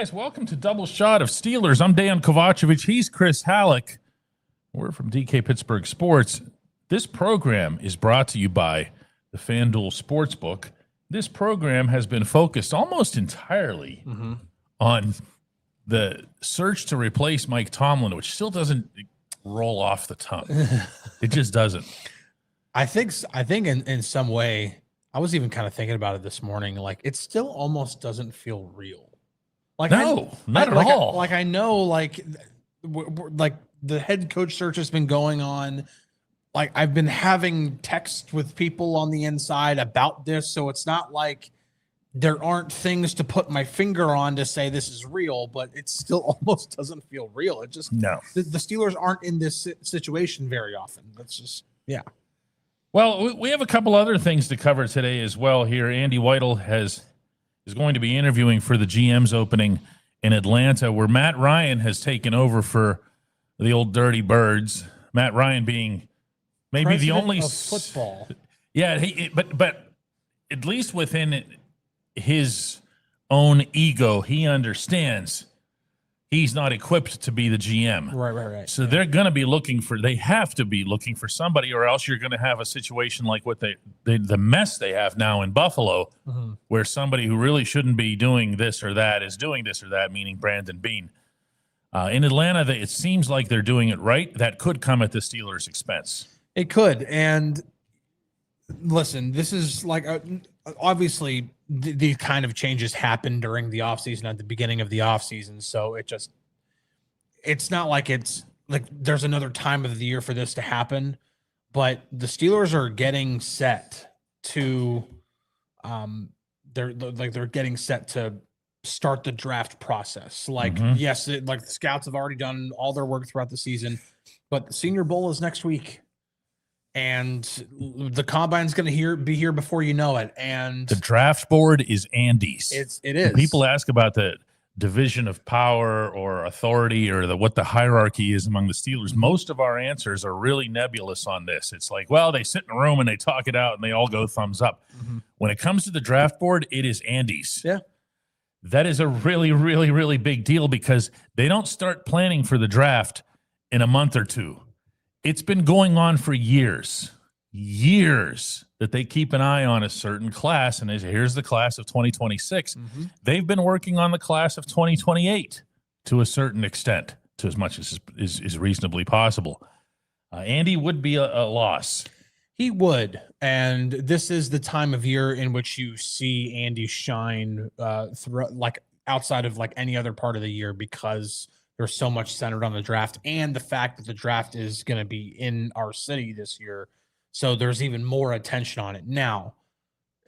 guys. Welcome to Double Shot of Steelers. I'm Dejan Kovacevic. He's Chris Halleck. We're from DK Pittsburgh Sports. This program is brought to you by the FanDuel Sportsbook. This program has been focused almost entirely on the search to replace Mike Tomlin, which still doesn't roll off the tongue. It just doesn't. I think in some way, I was even kind of thinking about it this morning. Like, it still almost doesn't feel real. Like, not at all. I know, like the head coach search has been going on. Like, I've been having texts with people on the inside about this, so it's not like there aren't things to put my finger on to say this is real, but it still almost doesn't feel real. It just no. The Steelers aren't in this situation very often. That's just Well, we have a couple other things to cover today as well here. Andy Weidl is going to be interviewing for the GM's opening in Atlanta, where Matt Ryan has taken over for the old Dirty Birds. Matt Ryan being maybe President the only of football. Yeah, but at least within his own ego, he understands he's not equipped to be the GM. Right. So they're going to be they have to be looking for somebody, or else you're going to have a situation like what the mess they have now in Buffalo, where somebody who really shouldn't be doing this or that is doing this or that, meaning Brandon Beane. In Atlanta, it seems like they're doing it right. That could come at the Steelers' expense. It could. And listen, this is like obviously these kind of changes happen during the offseason, at the beginning of the offseason. So it's not like it's like there's another time of the year for this to happen, but the Steelers are getting set to they're getting set to start the draft process. Like, yes, like the scouts have already done all their work throughout the season, but the Senior Bowl is next week. And the combine's going to be here before you know it. And the draft board is Andy's. It is. When people ask about the division of power or authority or what the hierarchy is among the Steelers. Most of our answers are really nebulous on this. It's like, well, they sit in a room and they talk it out and they all go thumbs up. When it comes to the draft board, it is Andy's. Yeah. That is a really, really, really big deal because they don't start planning for the draft in a month or two. It's been going on for years that they keep an eye on a certain class. And here's the class of 2026. They've been working on the class of 2028 to a certain extent, to as much as is reasonably possible. Andy would be a loss. He would. And this is the time of year in which you see Andy shine like outside of like any other part of the year, because there's so much centered on the draft and the fact that the draft is going to be in our city this year. So there's even more attention on it. Now,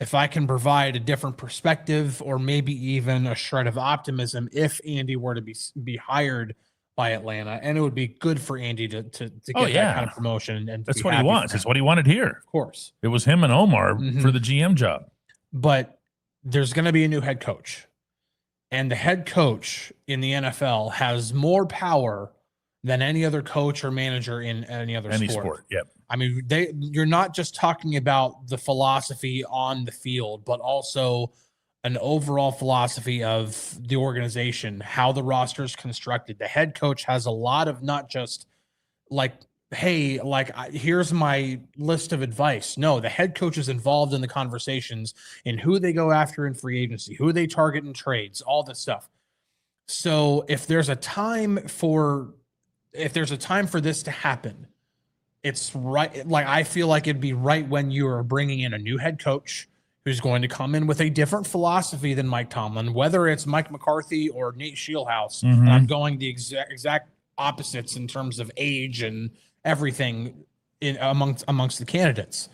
if I can provide a different perspective or maybe even a shred of optimism, if Andy were to be hired by Atlanta, and it would be good for Andy to get that kind of promotion. And that's what he wants. It's what he wanted here. Of course. It was him and Omar for the GM job. But there's going to be a new head coach. And the head coach in the NFL has more power than any other coach or manager in any other sport. Yep. I mean, you're not just talking about the philosophy on the field, but also an overall philosophy of the organization, how the roster is constructed. The head coach has a lot of not just like, hey, like here's my list of advice. No, the head coach is involved in the conversations in who they go after in free agency, who they target in trades, all this stuff. So if there's a time for this to happen, it's right. Like, I feel like it'd be right when you are bringing in a new head coach who's going to come in with a different philosophy than Mike Tomlin, whether it's Mike McCarthy or Nate Scheelhaus. And I'm going the exact opposites in terms of age and everything amongst the candidates,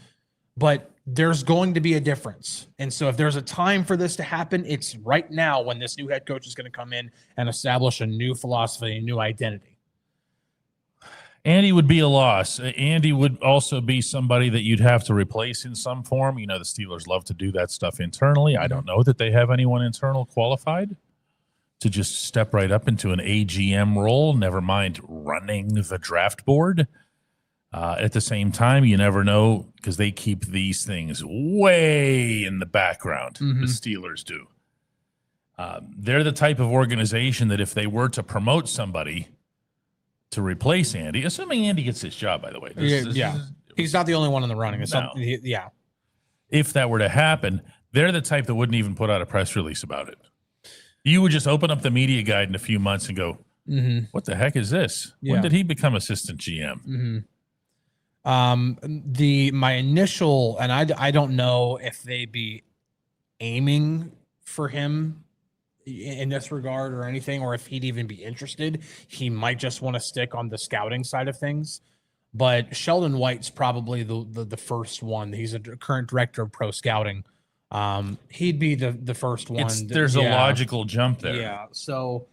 but there's going to be a difference. And so if there's a time for this to happen, it's right now, when this new head coach is going to come in and establish a new philosophy, a new identity. Andy would be a loss. Andy would also be somebody that you'd have to replace in some form. You know, the Steelers love to do that stuff internally. I don't know that they have anyone internal qualified to just step right up into an AGM role, never mind running the draft board. At the same time, you never know, because they keep these things way in the background. The Steelers do. They're the type of organization that if they were to promote somebody to replace Andy, assuming Andy gets this job, by the way. He's not the only one in the running. No. If that were to happen, they're the type that wouldn't even put out a press release about it. You would just open up the media guide in a few months and go, what the heck is this? Yeah. When did he become assistant GM? My initial, and I don't know if they'd be aiming for him in this regard or anything, or if he'd even be interested. He might just want to stick on the scouting side of things. But Sheldon White's probably the first one. He's a current director of pro scouting. He'd be the first one. There's a logical jump there. Yeah. So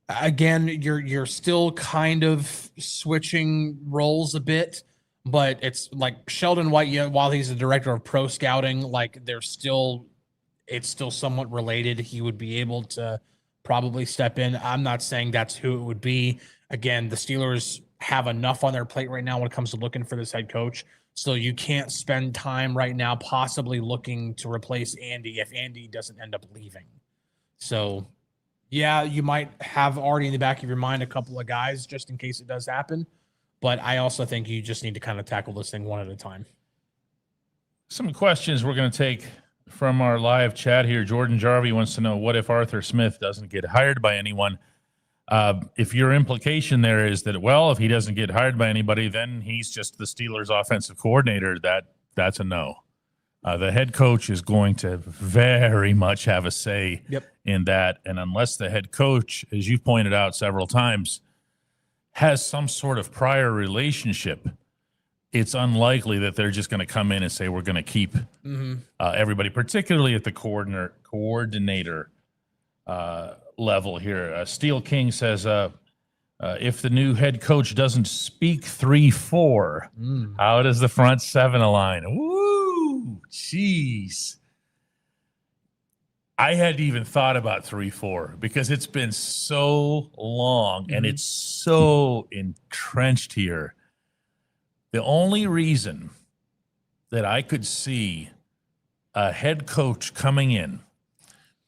again, you're still kind of switching roles a bit, but it's like Sheldon White, while he's the director of pro scouting, like it's still somewhat related. He would be able to probably step in. I'm not saying that's who it would be. Again, the Steelers have enough on their plate right now when it comes to looking for this head coach. So you can't spend time right now possibly looking to replace Andy if Andy doesn't end up leaving. So, yeah, you might have already in the back of your mind a couple of guys just in case it does happen. But I also think you just need to kind of tackle this thing one at a time. Some questions we're going to take from our live chat here. Jordan Jarvie wants to know, what if Arthur Smith doesn't get hired by anyone? If your implication there is that, well, if he doesn't get hired by anybody, then he's just the Steelers offensive coordinator, that's a no. The head coach is going to very much have a say in that. And unless the head coach, as you've pointed out several times, has some sort of prior relationship, it's unlikely that they're just going to come in and say, we're going to keep everybody, particularly at the coordinator level here. Steel King says, if the new head coach doesn't speak 3-4, how does the front seven align? Woo, jeez. I hadn't even thought about 3-4 because it's been so long and it's so entrenched here. The only reason that I could see a head coach coming in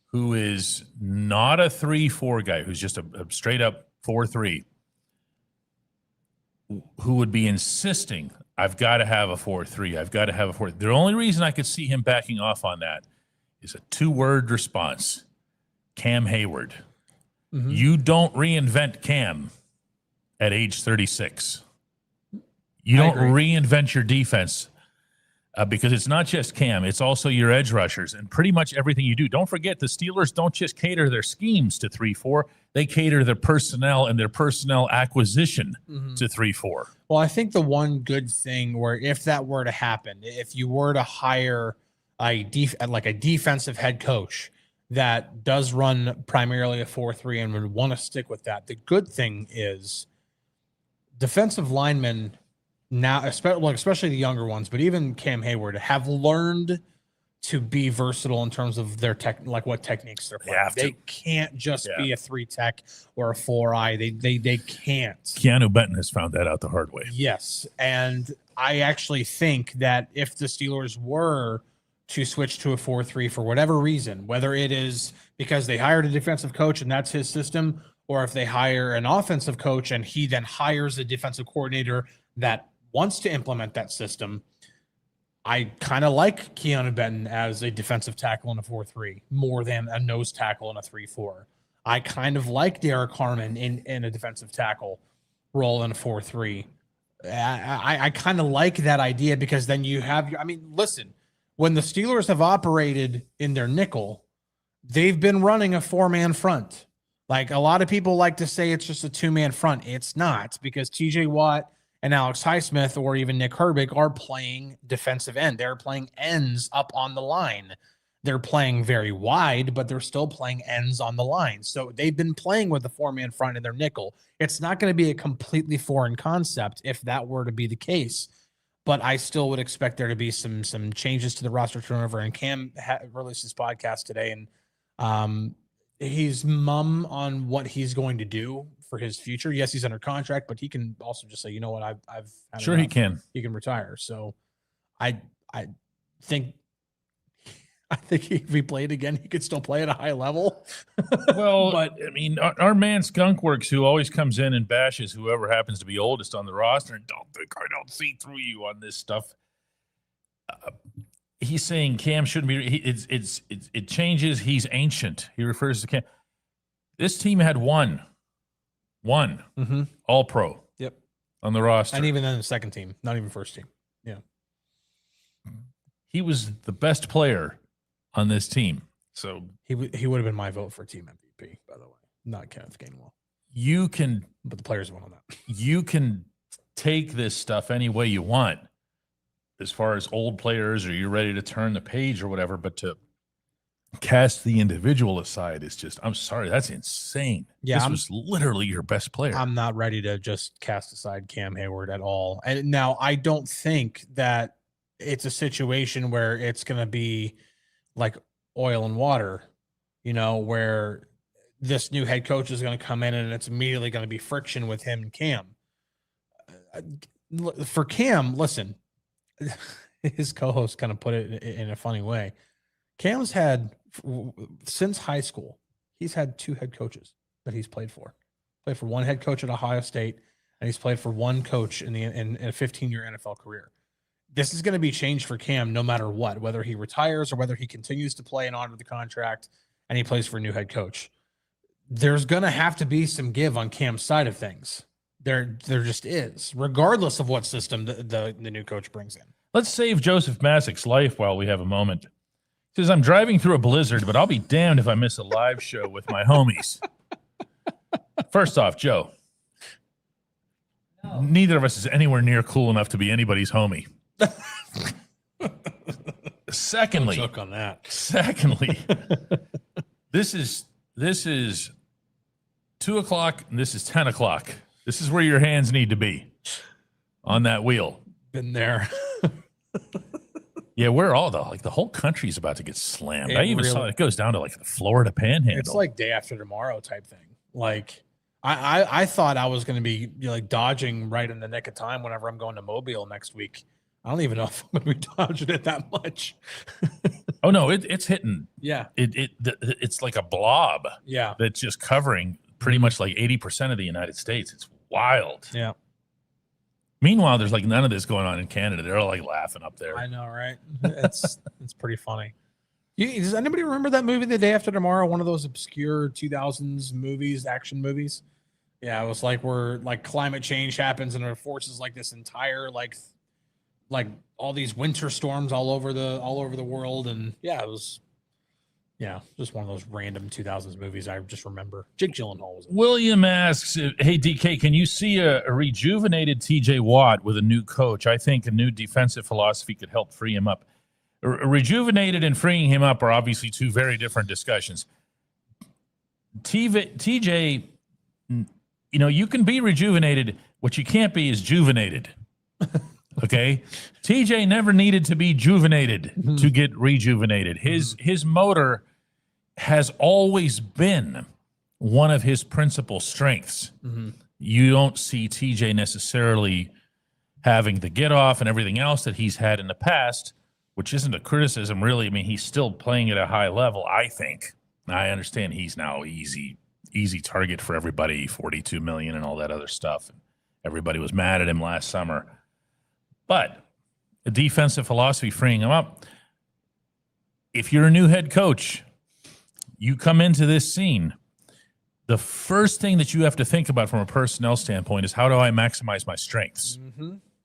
who is not a 3-4 guy, who's just a straight up 4-3, who would be insisting, I've got to have a 4-3. I've got to have a 4. The only reason I could see him backing off on that is a 2-word response: Cam Hayward. You don't reinvent Cam at age 36. You don't reinvent your defense because it's not just Cam. It's also your edge rushers and pretty much everything you do. Don't forget, the Steelers don't just cater their schemes to 3-4. They cater their personnel and their personnel acquisition to 3-4. Well, I think the one good thing where if that were to happen, if you were to hire a defensive head coach that does run primarily a 4-3 and would want to stick with that, the good thing is defensive linemen now, especially the younger ones, but even Cam Hayward, have learned to be versatile in terms of their what techniques they're playing. They can't just be a 3-tech or a 4-eye. They can't. Keanu Benton has found that out the hard way. Yes, and I actually think that if the Steelers were to switch to a 4-3 for whatever reason, whether it is because they hired a defensive coach and that's his system, or if they hire an offensive coach and he then hires a defensive coordinator that wants to implement that system, I kind of like Keanu Benton as a defensive tackle in a 4-3 more than a nose tackle in a 3-4. I kind of like Derek Harmon in a defensive tackle role in a 4-3. I kind of like that idea because then you have, listen, when the Steelers have operated in their nickel, they've been running a 4-man front. Like a lot of people like to say it's just a 2-man front. It's not, because TJ Watt and Alex Highsmith or even Nick Herbig are playing defensive end. They're playing ends up on the line. They're playing very wide, but they're still playing ends on the line. So they've been playing with a 4-man front in their nickel. It's not going to be a completely foreign concept if that were to be the case. But I still would expect there to be some changes to the roster turnover. And Cam released his podcast today, and he's mum on what he's going to do for his future. Yes, he's under contract, but he can also just say, you know what, I've had sure enough. He can retire. So I think I think if he played again, he could still play at a high level. Well, but I mean, our man Skunkworks, who always comes in and bashes whoever happens to be oldest on the roster, and don't think I don't see through you on this stuff. He's saying Cam shouldn't be. It changes. He's ancient. He refers to Cam. This team had one All Pro. Yep, on the roster, and even then the second team, not even first team. Yeah, he was the best player on this team. So he would have been my vote for team MVP, by the way, not Kenneth Gainwell. You can, but the players won on that. You can take this stuff any way you want, as far as old players, or you're ready to turn the page or whatever. But to cast the individual aside is just, I'm sorry, that's insane. Yeah, this was literally your best player. I'm not ready to just cast aside Cam Hayward at all. And now I don't think that it's a situation where it's going to be like oil and water, where this new head coach is going to come in and it's immediately going to be friction with him and Cam. For Cam, listen, his co-host kind of put it in a funny way. Cam's had, since high school, he's had 2 head coaches that he's played for. Played for one head coach at Ohio State, and he's played for one coach in a 15-year NFL career. This is going to be changed for Cam no matter what, whether he retires or whether he continues to play and honor the contract and he plays for a new head coach. There's going to have to be some give on Cam's side of things. There just is, regardless of what system the new coach brings in. Let's save Joseph Masick's life while we have a moment. He says, I'm driving through a blizzard, but I'll be damned if I miss a live show with my homies. First off, Joe, neither of us is anywhere near cool enough to be anybody's homie. Secondly, joke on that. Secondly, this is 2 o'clock and this is 10 o'clock. This is where your hands need to be on that wheel. Been there. Yeah, we're all the whole country's about to get slammed. I even saw it goes down to like the Florida Panhandle. It's like day after tomorrow type thing. Like I thought I was going to be like dodging right in the nick of time whenever I'm going to Mobile next week. I don't even know if I'm going to be dodging it that much. Oh no, it's hitting. Yeah, it's like a blob. Yeah, that's just covering pretty much like 80% of the United States. It's wild. Yeah. Meanwhile, there's like none of this going on in Canada. They're all like laughing up there. I know, right? It's pretty funny. Does anybody remember that movie, The Day After Tomorrow? One of those obscure 2000s movies, action movies. Yeah, it was like where like climate change happens and it forces like this entire like all these winter storms all over the world, and yeah, it was. Yeah, just one of those random 2000s movies I just remember. Jake Gyllenhaal was in it. William asks, hey, DK, can you see a rejuvenated TJ Watt with a new coach? I think a new defensive philosophy could help free him up. Rejuvenated and freeing him up are obviously 2 very different discussions. TJ, you can be rejuvenated. What you can't be is juvenated. Okay, TJ never needed to be juvenated to get rejuvenated. His motor has always been one of his principal strengths. You don't see TJ necessarily having the get off and everything else that he's had in the past, which isn't a criticism, really. I mean, he's still playing at a high level, I think. I understand he's now easy target for everybody, 42 million and all that other stuff. Everybody was mad at him last summer. But a defensive philosophy freeing him up. If you're a new head coach, you come into this scene, the first thing that you have to think about from a personnel standpoint is how do I maximize my strengths?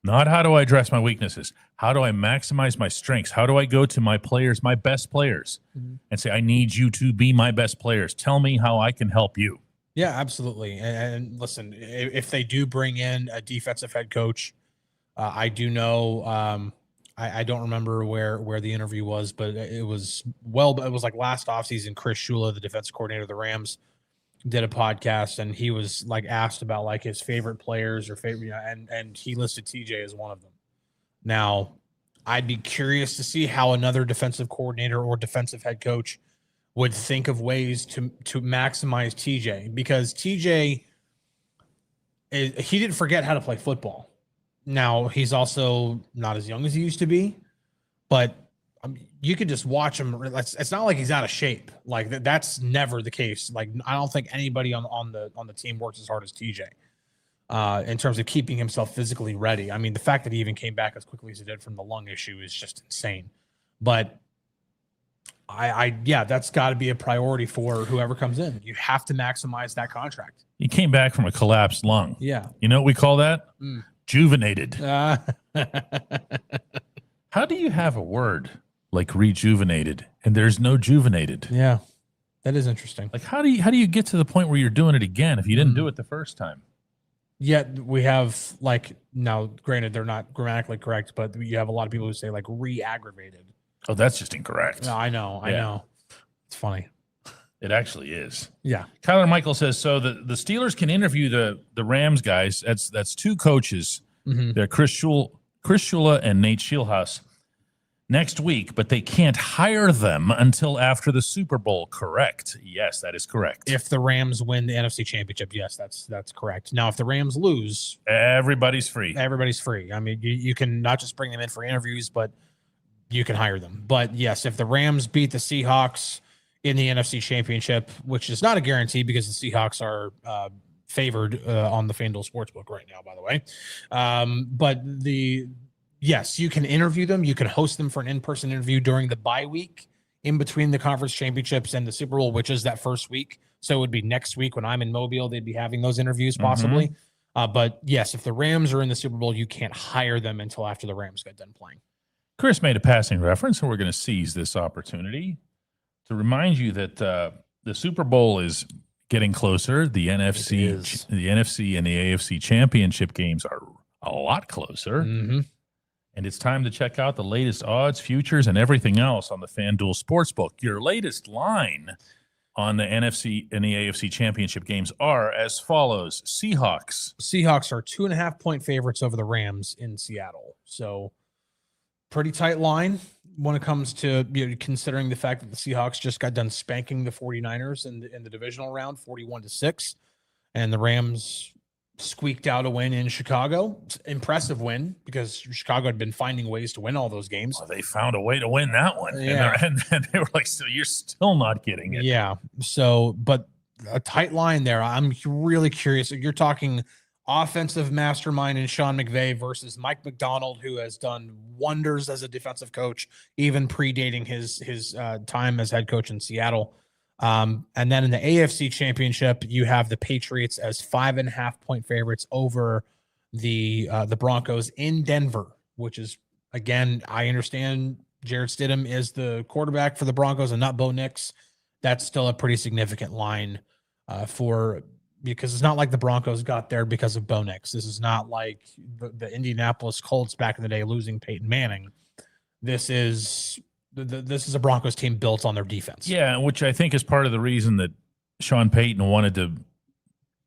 Not how do I address my weaknesses. How do I maximize my strengths? How do I go to my players, my best players, and say, I need you to be my best players. Tell me how I can help you. Yeah, absolutely. And listen, if they do bring in a defensive head coach, I do know. I don't remember where the interview was, but it was like last offseason. Chris Shula, the defensive coordinator of the Rams, did a podcast, and he was like asked about like his favorite players or favorite, and he listed TJ as one of them. Now, I'd be curious to see how another defensive coordinator or defensive head coach would think of ways to maximize TJ, because TJ he didn't forget how to play football. Now, he's also not as young as he used to be, but you could just watch him. It's not like he's out of shape. Like that's never the case. Like I don't think anybody on the team works as hard as TJ in terms of keeping himself physically ready. I mean, the fact that he even came back as quickly as he did from the lung issue is just insane. But yeah, that's got to be a priority for whoever comes in. You have to maximize that contract. He came back from a collapsed lung. Yeah. You know what we call that? Juvenated. How do you have a word like rejuvenated and there's no juvenated? Yeah, that is interesting. Like how do you get to the point where you're doing it again if you didn't do it the first time? Yet we have like, now granted they're not grammatically correct, but you have a lot of people who say like re-aggravated. Oh, that's just incorrect. No, I know. It's funny. It actually is. Yeah. Kyler Michael says, so the Steelers can interview the Rams guys. That's two coaches. They're Chris Shula and Nate Shieldhouse next week, but they can't hire them until after the Super Bowl. Correct. Yes, that is correct. If the Rams win the NFC Championship, yes, that's correct. Now, if the Rams lose, everybody's free. Everybody's free. I mean, you can not just bring them in for interviews, but you can hire them. But yes, if the Rams beat the Seahawks in the NFC Championship, which is not a guarantee because the Seahawks are favored on the FanDuel Sportsbook right now, by the way. But yes, you can interview them. You can host them for an in-person interview during the bye week in between the conference championships and the Super Bowl, which is that first week. So it would be next week when I'm in Mobile, they'd be having those interviews possibly. But yes, if the Rams are in the Super Bowl, you can't hire them until after the Rams get done playing. Chris made a passing reference, and we're going to seize this opportunity to remind you that the Super Bowl is getting closer. The NFC and the AFC championship games are a lot closer. And it's time to check out the latest odds, futures, and everything else on the FanDuel Sportsbook. Your latest line on the NFC and the AFC championship games are as follows. Seahawks are 2.5-point favorites over the Rams in Seattle. So pretty tight line when it comes to considering the fact that the Seahawks just got done spanking the 49ers in the divisional round 41-6, and the Rams squeaked out a win in Chicago. Impressive win because Chicago had been finding ways to win all those games. Well, they found a way to win that one. Yeah. And they were like, so you're still not getting it. Yeah. So, but a tight line there. I'm really curious. You're talking offensive mastermind in Sean McVay versus Mike McDonald, who has done wonders as a defensive coach, even predating his time as head coach in Seattle. And then in the AFC Championship, you have the Patriots as 5.5-point favorites over the Broncos in Denver, which is, again, I understand Jarrett Stidham is the quarterback for the Broncos and not Bo Nix. That's still a pretty significant line because it's not like the Broncos got there because of Bo Nix. This is not like the Indianapolis Colts back in the day losing Peyton Manning. This is a Broncos team built on their defense. Yeah, which I think is part of the reason that Sean Payton wanted to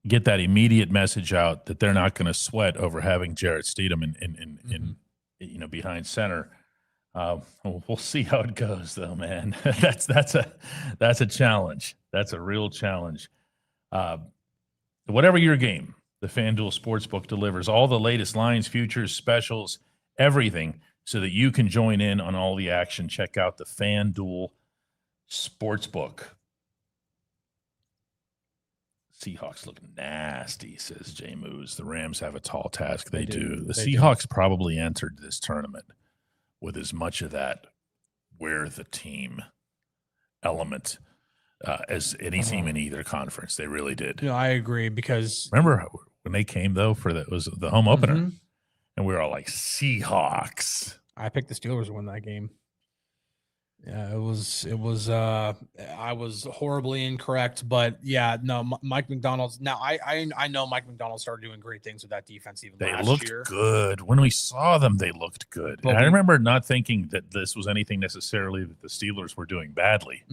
get that immediate message out that they're not going to sweat over having Jarrett Stidham in behind center. We'll see how it goes, though, man. that's a challenge. That's a real challenge. Whatever your game, the FanDuel Sportsbook delivers all the latest lines, futures, specials, everything, so that you can join in on all the action. Check out the FanDuel Sportsbook. Seahawks look nasty, says Jay Moose. The Rams have a tall task. They do. The Seahawks probably entered this tournament with as much of that we're the team element as any team in either conference. They really did. No, I agree, because remember when they came, though, it was the home opener, and we were all like, Seahawks. I picked the Steelers to win that game. Yeah, it was I was horribly incorrect, but yeah, no, Mike McDonald's. Now I know Mike McDonald started doing great things with that defense even last year. They looked good. When we saw them, they looked good. And I remember not thinking that this was anything necessarily that the Steelers were doing badly.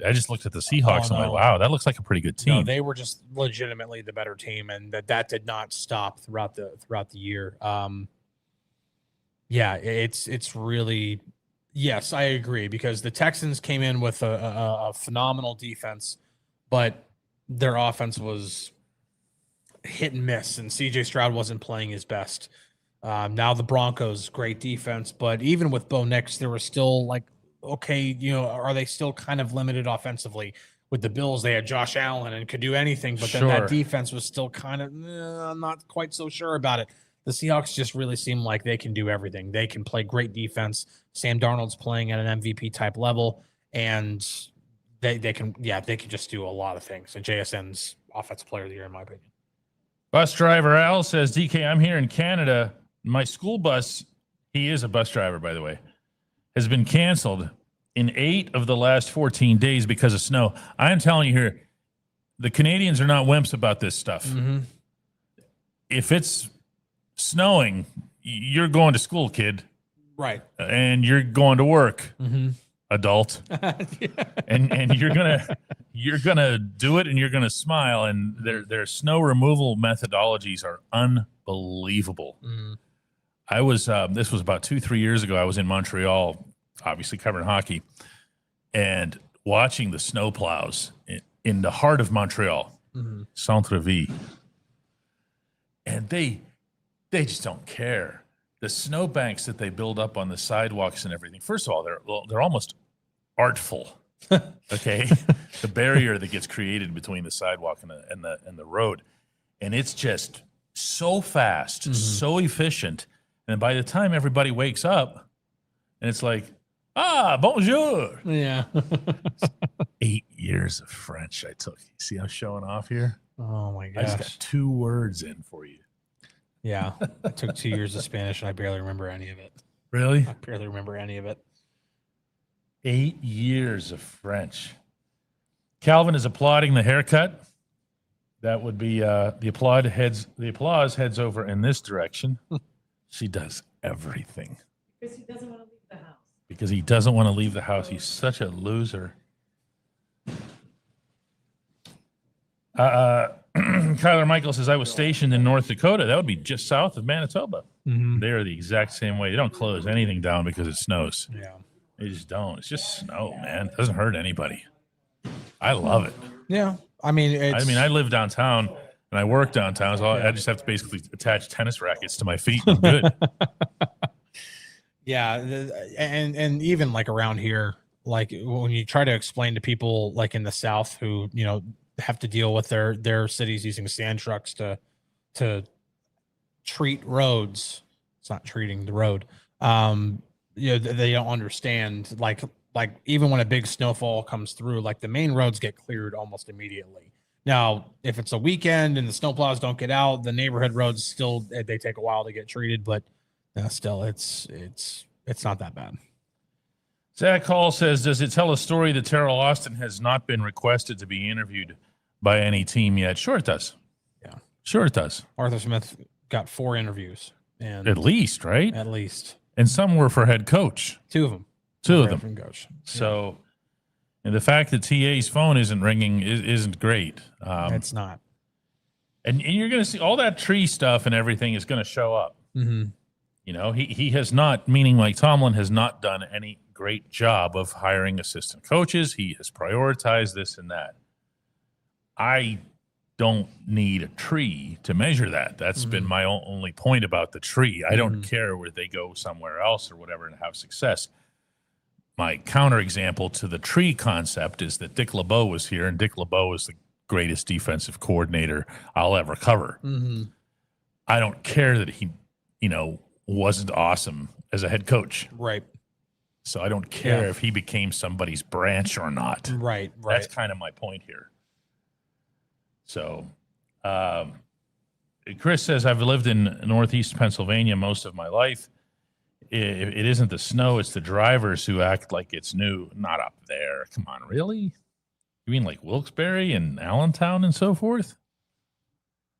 I just looked at the Seahawks and I'm like, wow, that looks like a pretty good team. No, they were just legitimately the better team, and that did not stop throughout the year. Yeah, it's really. Yes, I agree, because the Texans came in with a phenomenal defense, but their offense was hit and miss, and C.J. Stroud wasn't playing his best. Now the Broncos, great defense, but even with Bo Nix, there were still like okay, you know, are they still kind of limited offensively? With the Bills, they had Josh Allen and could do anything, but then that defense was still kind of, I'm not quite so sure about it. The Seahawks just really seem like they can do everything. They can play great defense. Sam Darnold's playing at an MVP type level, and they can just do a lot of things. And JSN's offensive player of the year, in my opinion. Bus driver Al says, DK, I'm here in Canada. My school bus, he is a bus driver, by the way, has been canceled in 8 of the last 14 days because of snow. I am telling you here, the Canadians are not wimps about this stuff. Mm-hmm. If it's snowing, you're going to school, kid. Right. And you're going to work, adult. Yeah. And you're gonna do it, and you're gonna smile. And their snow removal methodologies are unbelievable. I was this was about 2-3 years ago. I was in Montreal, obviously covering hockey, and watching the snow plows in the heart of Montreal, Centre-Ville, and they just don't care. The snow banks that they build up on the sidewalks and everything. First of all, they're almost artful. Okay, the barrier that gets created between the sidewalk and the road, and it's just so fast, so efficient. And by the time everybody wakes up, and it's like, bonjour. Yeah. 8 years of French I took. You see I'm showing off here? Oh my I gosh. just got 2 words in for you. Yeah. I took 2 years of Spanish and I barely remember any of it. Really? I barely remember any of it. 8 years of French. Calvin is applauding the haircut. That would be the applause heads over in this direction. She does everything. Because he doesn't want to leave the house. Because he doesn't want to leave the house. He's such a loser. Kyler Michael says, I was stationed in North Dakota. That would be just south of Manitoba. They are the exact same way. They don't close anything down because it snows. Yeah. They just don't. It's just snow, man. It doesn't hurt anybody. I love it. Yeah. I mean, I live downtown and I work downtown, so I just have to basically attach tennis rackets to my feet. And I'm good. Yeah, and even like around here, like when you try to explain to people like in the South who, you know, have to deal with their cities using sand trucks to treat roads. It's not treating the road. You know, they don't understand like even when a big snowfall comes through, like the main roads get cleared almost immediately. Now, if it's a weekend and the snowplows don't get out, the neighborhood roads still, they take a while to get treated, but still it's not that bad. Zach Hall says, does it tell a story that Teryl Austin has not been requested to be interviewed by any team yet? Sure it does. Yeah. Sure it does. Arthur Smith got 4 interviews. And At least, right? At least. And some were for head coach. 2 of them. 2 of them. From coach. So, and the fact that TA's phone isn't ringing isn't great. It's not. And you're going to see all that tree stuff and everything is going to show up. Mm-hmm. You know, he has not, meaning like Tomlin has not done any great job of hiring assistant coaches. He has prioritized this and that. I don't need a tree to measure that. That's been my only point about the tree. I don't care where they go somewhere else or whatever and have success. My counterexample to the tree concept is that Dick LeBeau was here, and Dick LeBeau is the greatest defensive coordinator I'll ever cover. I don't care that he, you know, wasn't awesome as a head coach. Right. So I don't care if he became somebody's branch or not. Right. That's kind of my point here. So Chris says, I've lived in Northeast Pennsylvania most of my life. It isn't the snow, it's the drivers who act like it's new. Not up there. Come on, really? You mean like Wilkes-Barre and Allentown and so forth?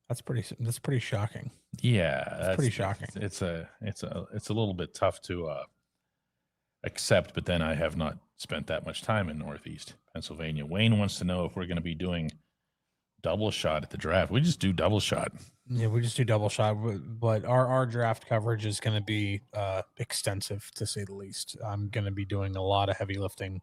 That's pretty shocking. Yeah, that's pretty shocking. It's a little bit tough to accept, but then I have not spent that much time in Northeast Pennsylvania. Wayne wants to know if we're going to be doing double shot at the draft. We just do double shot. Yeah, we just do double shot, but our draft coverage is going to be extensive, to say the least. I'm going to be doing a lot of heavy lifting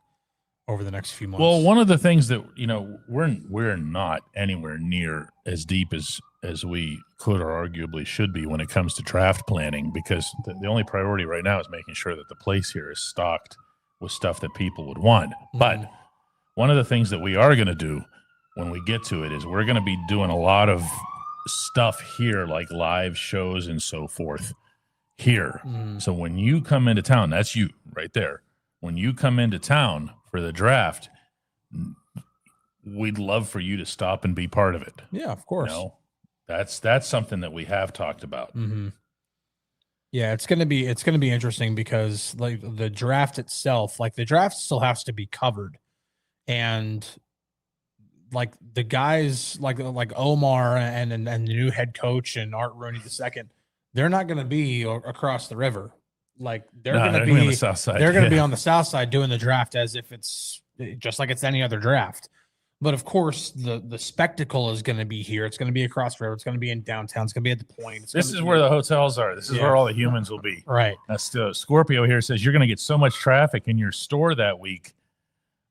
over the next few months. Well, one of the things that, you know, we're not anywhere near as deep as we could or arguably should be when it comes to draft planning, because the only priority right now is making sure that the place here is stocked with stuff that people would want. But one of the things that we are going to do when we get to it is we're going to be doing a lot of stuff here, like live shows and so forth here. So when you come into town, that's you right there. When you come into town for the draft, we'd love for you to stop and be part of it. Yeah, of course. You know, that's something that we have talked about. Yeah, it's gonna be interesting because like the draft itself, like the draft still has to be covered, and like the guys like Omar and the new head coach and Art Rooney II, they're not gonna be across the river. Like they're gonna be on the south side. They're gonna be on the south side doing the draft as if it's just like it's any other draft. But of course, the spectacle is going to be here. It's going to be across the river. It's going to be in downtown. It's going to be at the Point. This is where the hotels are. This is where all the humans will be. Right. Scorpio here says you're going to get so much traffic in your store that week.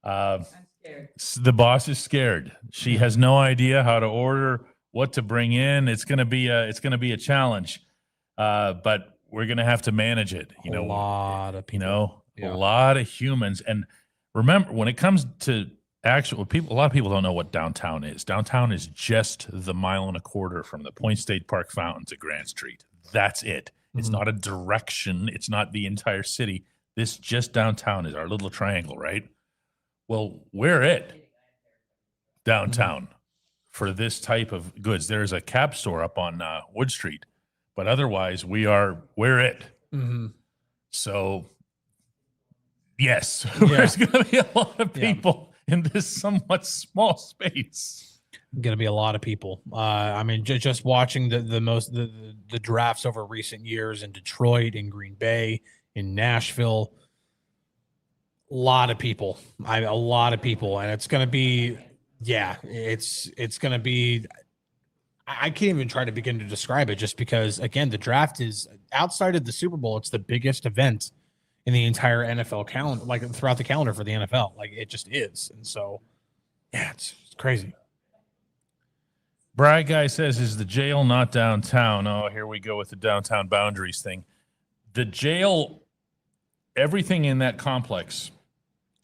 I'm scared. The boss is scared. She has no idea how to order, what to bring in. It's going to be a challenge, but we're going to have to manage it. You know, a lot of people. a lot of humans. And remember, when it comes to actual people, a lot of people don't know what downtown is. Downtown is just the 1.25 miles from the Point State Park fountain to Grand Street. That's it. It's not a direction. It's not the entire city. This just downtown is our little triangle, right? Well, we're it downtown for this type of goods. There's a Cap store up on Wood Street, but otherwise we're it. So yes, there's going to be a lot of people in this somewhat small space. Going to be a lot of people. I mean, just watching the drafts over recent years in Detroit, in Green Bay, in Nashville, a lot of people. And it's going to be, it's going to be. I can't even try to begin to describe it, just because again, the draft is outside of the Super Bowl. It's the biggest event in the entire NFL calendar, like throughout the calendar for the NFL. Like it just is. And so, it's crazy. Brad Guy says, is the jail not downtown? Oh, here we go with the downtown boundaries thing. The jail, everything in that complex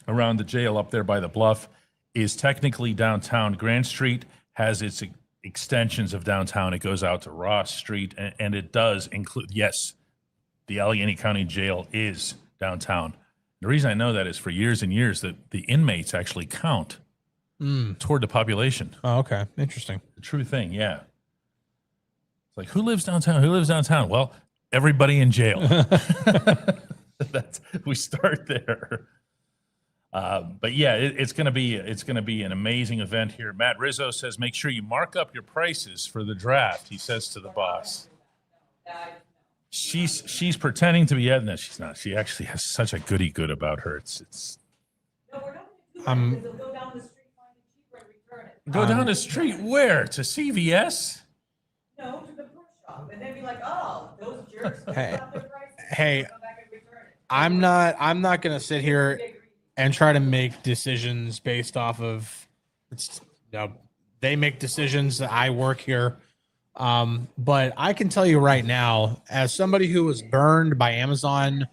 around the jail up there by the bluff is technically downtown. Grand Street has its extensions of downtown. It goes out to Ross Street, and it does include, yes, the Allegheny County Jail is downtown. The reason I know that is for years and years that the inmates actually count toward the population. Oh, okay. Interesting. The true thing, yeah. It's like, who lives downtown? Who lives downtown? Well, everybody in jail. We start there. But yeah, it's gonna be an amazing event here. Matt Rizzo says, make sure you mark up your prices for the draft. He says to the boss. She's pretending to be Edna. She's not. She actually has such a goody good about her. It's. No, we're not going to do that because they'll go down the street, find it cheaper, and return it. Go down the street where? To CVS? No, to the pro shop, and then be like, oh, those jerks. Hey, got their prices. hey, Come back and return it. I'm not going to sit here and try to make decisions based off of they make decisions. I work here. But I can tell you right now, as somebody who was burned by Amazon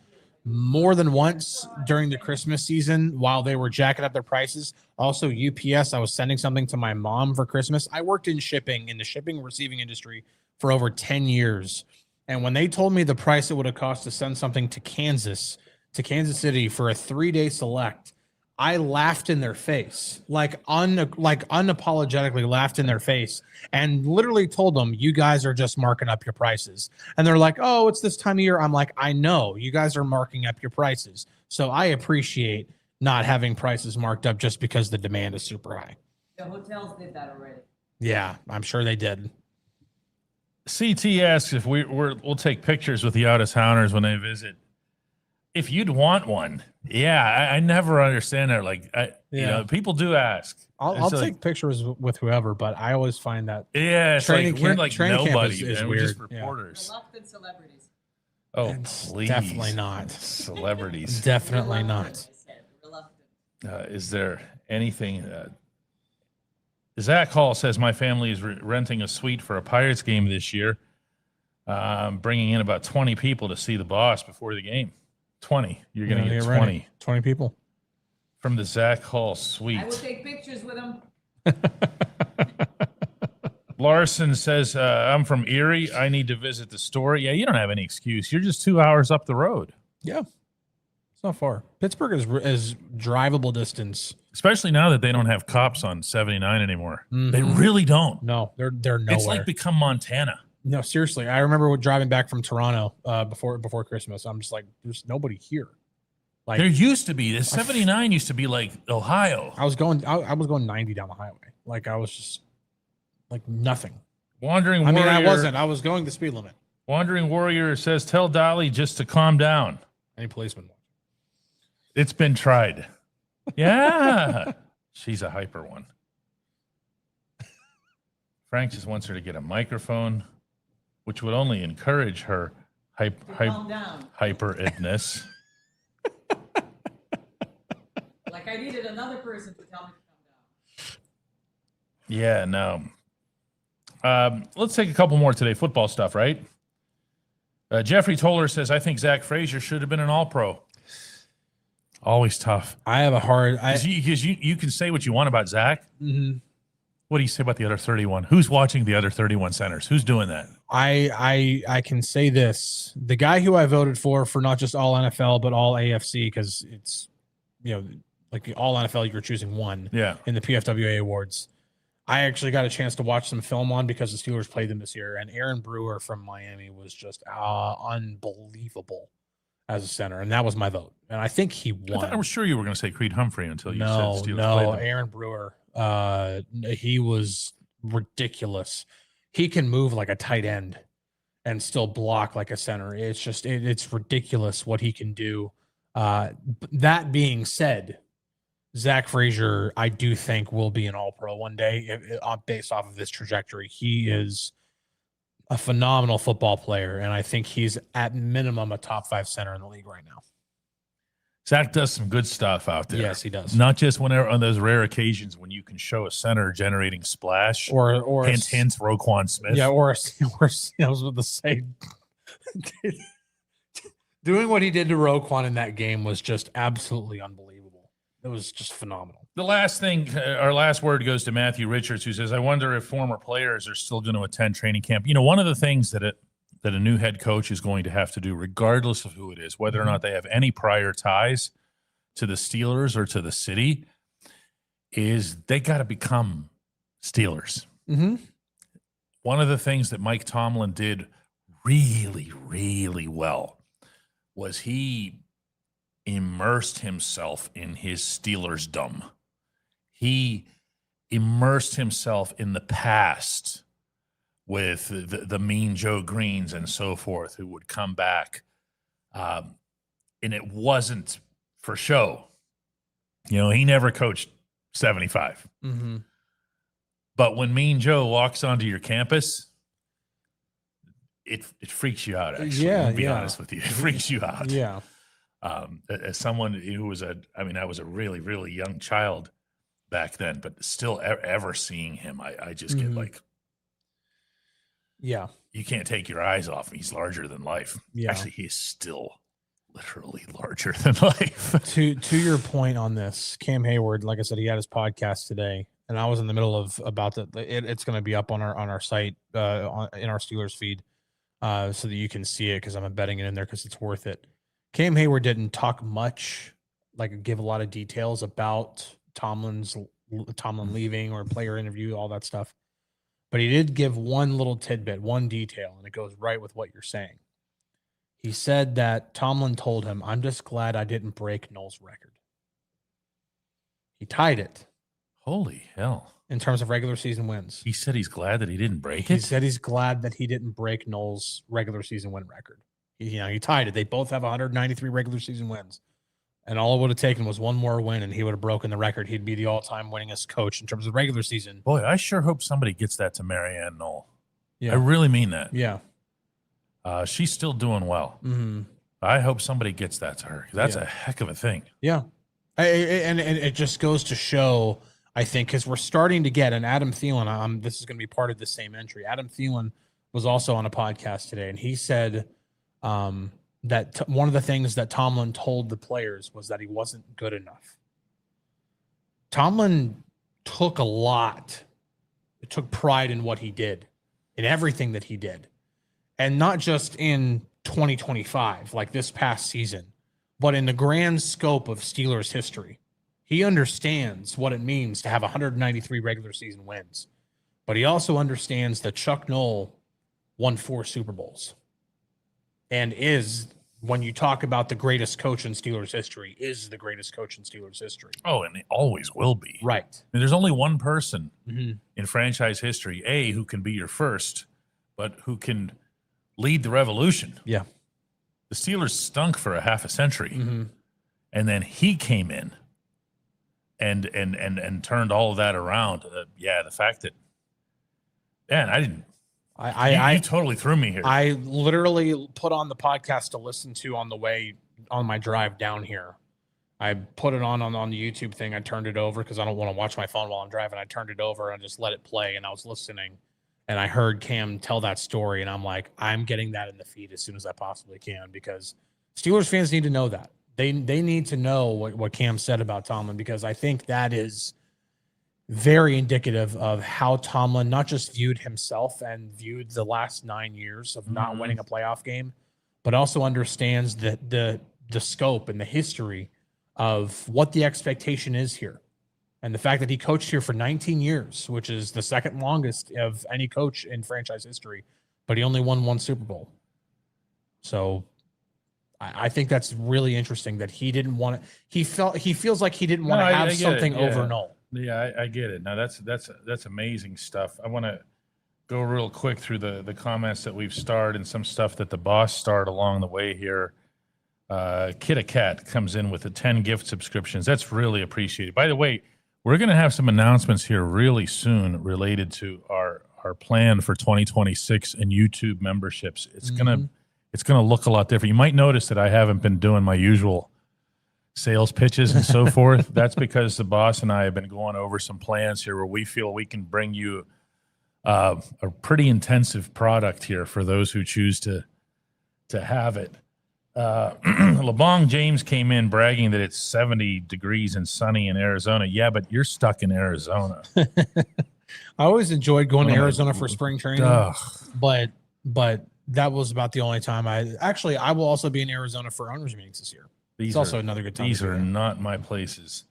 more than once during the Christmas season while they were jacking up their prices, also UPS, I was sending something to my mom for Christmas. I worked in shipping, in the shipping and receiving industry for over 10 years. And when they told me the price it would have cost to send something to Kansas City for a 3-day select, I laughed in their face, unapologetically laughed in their face, and literally told them, you guys are just marking up your prices. And they're like, oh, it's this time of year. I'm like, I know you guys are marking up your prices. So I appreciate not having prices marked up just because the demand is super high. The hotels did that already. Yeah, I'm sure they did. CT asks if we'll take pictures with the out-of-towners when they visit. If you'd want one, I never understand that. Like, you know, people do ask. I'll take pictures with whoever, but I always find that it's training like we're camp- like training camp nobody. is Man. weird. We're just Yeah. reporters. Reluctant celebrities. Oh, It's please, definitely not. Celebrities. Definitely not. Reluctant. Is there anything? Zach Hall says my family is renting a suite for a Pirates game this year. Bringing in about 20 people to see the boss before the game. 20. You're going to get 20. 20 people. From the Zach Hall I will suite. take pictures with them. Larson says, I'm from Erie. I need to visit the store. Yeah, you don't have any excuse. You're just 2 hours up the road. Yeah. It's not far. Pittsburgh is drivable distance. Especially now that they don't have cops on 79 anymore. Mhm. They really don't. No, they're nowhere. It's like become Montana. No, seriously. I remember driving back from Toronto before Christmas. I'm just like, there's nobody here. Like There used to be. The 79 used to be like Ohio. I was going 90 down the highway. Like I was just like nothing. Wandering I Warrior. mean, I wasn't. I was going the speed limit. Wandering Warrior says, tell Dolly just to calm down. Any policeman. It's been tried. Yeah. She's a hyper one. Frank just wants her to get a microphone, which would only encourage her Calm down. hyper-edness. Like I needed another person to tell me to calm down. Yeah, no. Let's take a couple more today. Football stuff, right? Jeffrey Toller says, I think Zach Frazier should have been an all-pro. Always tough. I have a hard. Because you can say what you want about Zach. Mhm. What do you say about the other 31? Who's watching the other 31 centers? Who's doing that? I can say this: the guy who I voted for not just all NFL but all AFC, because it's like the all NFL, you're choosing one. Yeah. In the PFWA awards, I actually got a chance to watch some film on because the Steelers played them this year, and Aaron Brewer from Miami was just unbelievable as a center, and that was my vote. And I think he won. I was sure you were going to say Creed Humphrey until you said Steelers played them. Aaron Brewer. He was ridiculous. He can move like a tight end and still block like a center. It's just it's ridiculous what he can do. That being said, Zach Frazier, I do think will be an All-Pro one day based off of this trajectory. He is a phenomenal football player, and I think he's at minimum a top 5 center in the league right now. Zach does some good stuff out there. Yes, he does. Not just whenever on those rare occasions when you can show a center generating splash. Or hint, Roquan Smith. Yeah, or I was about to say, doing what he did to Roquan in that game was just absolutely unbelievable. It was just phenomenal. The last thing, our last word goes to Matthew Richards, who says, I wonder if former players are still going to attend training camp. One of the things that a new head coach is going to have to do, regardless of who it is, whether or not they have any prior ties to the Steelers or to the city, is they got to become Steelers. Mm-hmm. One of the things that Mike Tomlin did really, really well was he immersed himself in his Steelers-dom. He immersed himself in the past with the mean Joe Greens and so forth, who would come back. And it wasn't for show. He never coached 75. Mm-hmm. But when Mean Joe walks onto your campus, it freaks you out, actually. Yeah, To be honest with you. It freaks you out. Yeah. As someone who was I was a really, really young child back then, but still ever seeing him, I just get like, yeah, you can't take your eyes off him. He's larger than life. Yeah. Actually, he's still literally larger than life. To your point on this, Cam Hayward, like I said, he had his podcast today, and I was in the middle of it's going to be up on our site in our Steelers feed, so that you can see it, because I'm embedding it in there because it's worth it. Cam Hayward didn't talk much, like give a lot of details about Tomlin leaving or player interview, all that stuff. But he did give one little tidbit, one detail, and it goes right with what you're saying. He said that Tomlin told him, I'm just glad I didn't break Noel's record. He tied it. Holy hell. In terms of regular season wins. He said he's glad that he didn't break He it? said he's glad that he didn't break Noel's regular season win record. He tied it. They both have 193 regular season wins. And all it would have taken was one more win, and he would have broken the record. He'd be the all-time winningest coach in terms of regular season. Boy, I sure hope somebody gets that to Marianne Noel. Yeah. I really mean that. Yeah. She's still doing well. Mm-hmm. I hope somebody gets that to her. That's a heck of a thing. Yeah. And it just goes to show, I think, because we're starting to get, and Adam Thielen, this is going to be part of the same entry. Adam Thielen was also on a podcast today, and he said that one of the things that Tomlin told the players was that he wasn't good enough. Tomlin took a lot. It took pride in what he did, in everything that he did. And not just in 2025, like this past season, but in the grand scope of Steelers history. He understands what it means to have 193 regular season wins. But he also understands that Chuck Noll won 4 Super Bowls and is, when you talk about the greatest coach in Steelers history, is the greatest coach in Steelers history. Oh, and it always will be. Right. And there's only one person in franchise history, who can be your first, but who can lead the revolution. Yeah. The Steelers stunk for a half a century. And then he came in and turned all of that around. The fact that, man, I didn't. You totally threw me here. I literally put on the podcast to listen to on the way on my drive down here. I put it on the YouTube thing. I turned it over because I don't want to watch my phone while I'm driving. I turned it over and just let it play, and I was listening, and I heard Cam tell that story, and I'm like, I'm getting that in the feed as soon as I possibly can, because Steelers fans need to know that. They need to know what Cam said about Tomlin, because I think that is very indicative of how Tomlin not just viewed himself and viewed the last 9 years of not winning a playoff game, but also understands the scope and the history of what the expectation is here. And the fact that he coached here for 19 years, which is the second longest of any coach in franchise history, but he only won 1 Super Bowl. So I think that's really interesting that he didn't want to. He feels like he didn't want to have something over Noll. Yeah, I get it. Now that's amazing stuff. I want to go real quick through the comments that we've starred and some stuff that the boss starred along the way here. Kid a Cat comes in with the 10 gift subscriptions. That's really appreciated. By the way, we're going to have some announcements here really soon related to our plan for 2026 and YouTube memberships. It's gonna look a lot different. You might notice that I haven't been doing my usual sales pitches and so forth. That's because the boss and I have been going over some plans here where we feel we can bring you a pretty intensive product here for those who choose to have it. LeBong James came in bragging that it's 70 degrees and sunny in Arizona. Yeah, but you're stuck in Arizona. I always enjoyed going to Arizona for spring training, but that was about the only time I will also be in Arizona for owners meetings this year. It's also another good time. These are not my places,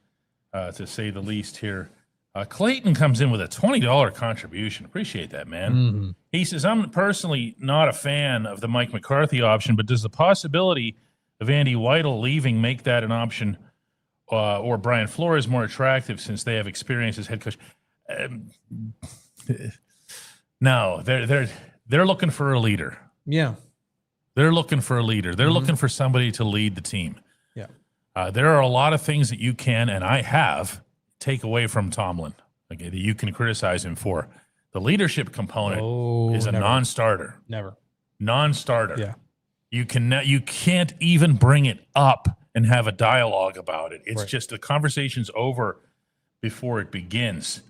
to say the least here. Clayton comes in with a $20 contribution. Appreciate that, man. He says, I'm personally not a fan of the Mike McCarthy option, but does the possibility of Andy Weidl leaving make that an option, or Brian Flores more attractive since they have experience as head coach? No, they're looking for a leader. Yeah. They're looking for a leader. They're looking for somebody to lead the team. Yeah. There are a lot of things that you can, and I have, take away from Tomlin, okay, that you can criticize him for. The leadership component is a non-starter. Never. Non-starter. Yeah. You can't even bring it up and have a dialogue about it. It's just the conversation's over before it begins.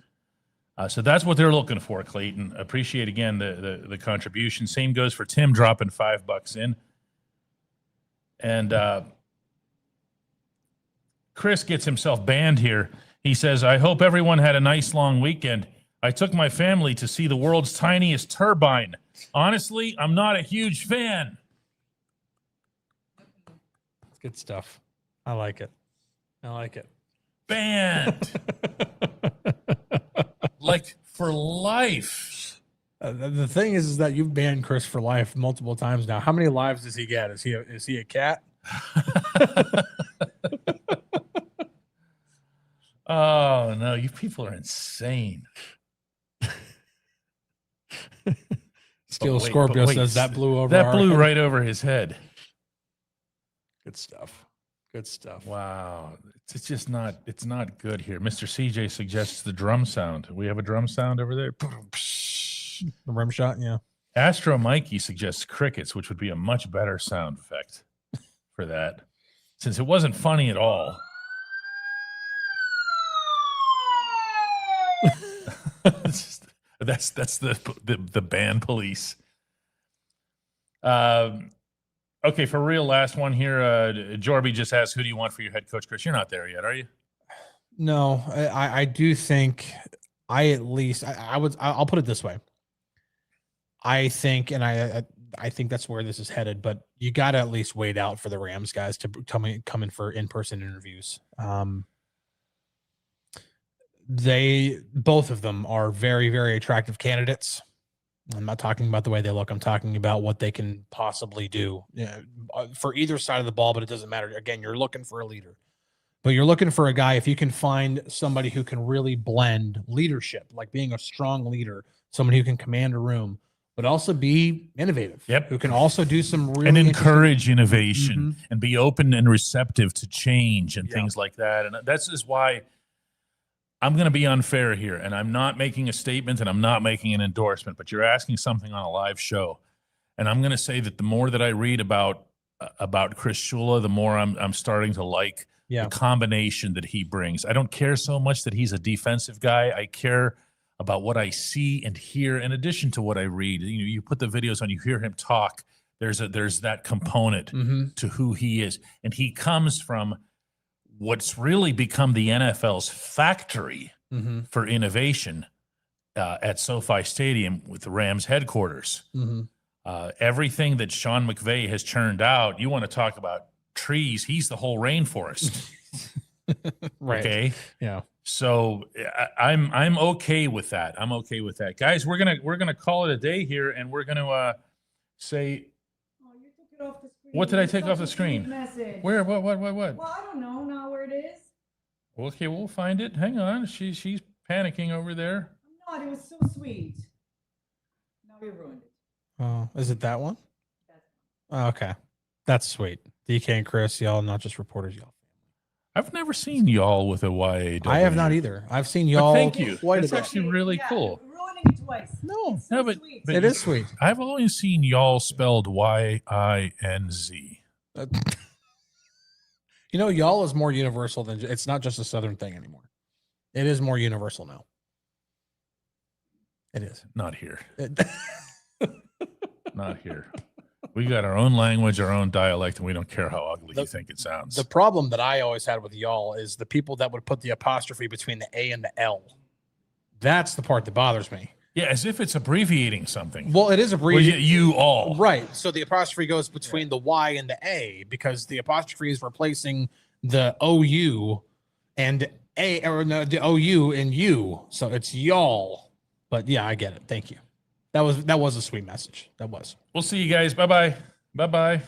So that's what they're looking for, Clayton. Appreciate, again, the contribution. Same goes for Tim dropping $5 in. And Chris gets himself banned here. He says, I hope everyone had a nice long weekend. I took my family to see the world's tiniest turbine. Honestly, I'm not a huge fan. Good stuff. I like it. Banned. Like, for life. The thing is that you've banned Chris for life multiple times now. How many lives does he get? Is he a cat? Oh, no, you people are insane. Steel Scorpio says that blew over. That blew right over his head. Good stuff. Wow. It's just not, it's not good here. Mr. CJ suggests the drum sound. We have a drum sound over there. The rim shot, yeah. Astro Mikey suggests crickets, which would be a much better sound effect for that, since it wasn't funny at all. That's the band police. Okay, for real, last one here. Jorby just asked, who do you want for your head coach, Chris? You're not there yet, are you? No, I do think I'll put it this way. I think, and I think that's where this is headed, but you got to at least wait out for the Rams guys to come in for in-person interviews. Both of them are very, very attractive candidates. I'm not talking about the way they look. I'm talking about what they can possibly do for either side of the ball, but it doesn't matter. Again, you're looking for a leader, but you're looking for a guy. If you can find somebody who can really blend leadership, like being a strong leader, somebody who can command a room, but also be innovative. Yep. Who can also do some really and encourage innovation Mhm. and be open and receptive to change and Yeah. things like that. And that's just why I'm going to be unfair here. And I'm not making a statement and I'm not making an endorsement, but you're asking something on a live show. And I'm going to say that the more that I read about Chris Shula, the more I'm starting to like Yeah. the combination that he brings. I don't care so much that he's a defensive guy. I care about what I see and hear in addition to what I read. You put the videos on, you hear him talk. There's that component to who he is. And he comes from what's really become the NFL's factory for innovation at SoFi Stadium with the Rams headquarters. Everything that Sean McVay has churned out, you want to talk about trees, he's the whole rainforest. Right. Okay. Yeah. So I'm okay with that. I'm okay with that, guys. We're gonna call it a day here, and we're gonna say. Oh, you took it off the screen. What did I It's take such off the a sweet screen? Message. Where? What? Well, I don't know now where it is. Okay, we'll find it. Hang on. She's panicking over there. I'm not. It was so sweet. Now we ruined it. Oh, is it that one? That's- Oh, okay. That's sweet. DK and Chris, y'all, not just reporters, y'all. I've never seen y'all with a YAW. I have not either. I've seen But y'all. thank you. quite a That's bit. actually really Yeah, cool. you're ruining it twice. No, It's so No, but- sweet. but- it is sweet. I've always seen y'all spelled YINZ. Y'all is more universal than it's not just a Southern thing anymore. It is more universal now. It is. Not here. It- Not here. We got our own language, our own dialect, and we don't care how ugly you The- think it sounds. the problem that I always had with y'all is the people that would put the apostrophe between the A and the L. That's the part that bothers me. Yeah, as if it's abbreviating something. Well, it is Well, abbreviated. you all. Right. So the apostrophe goes between the Y and the A because the apostrophe is replacing the OU and A, or no, the OU and U. So it's y'all. But yeah, I get it. Thank you. That was a sweet message. That was. We'll see you guys. Bye-bye. Bye-bye.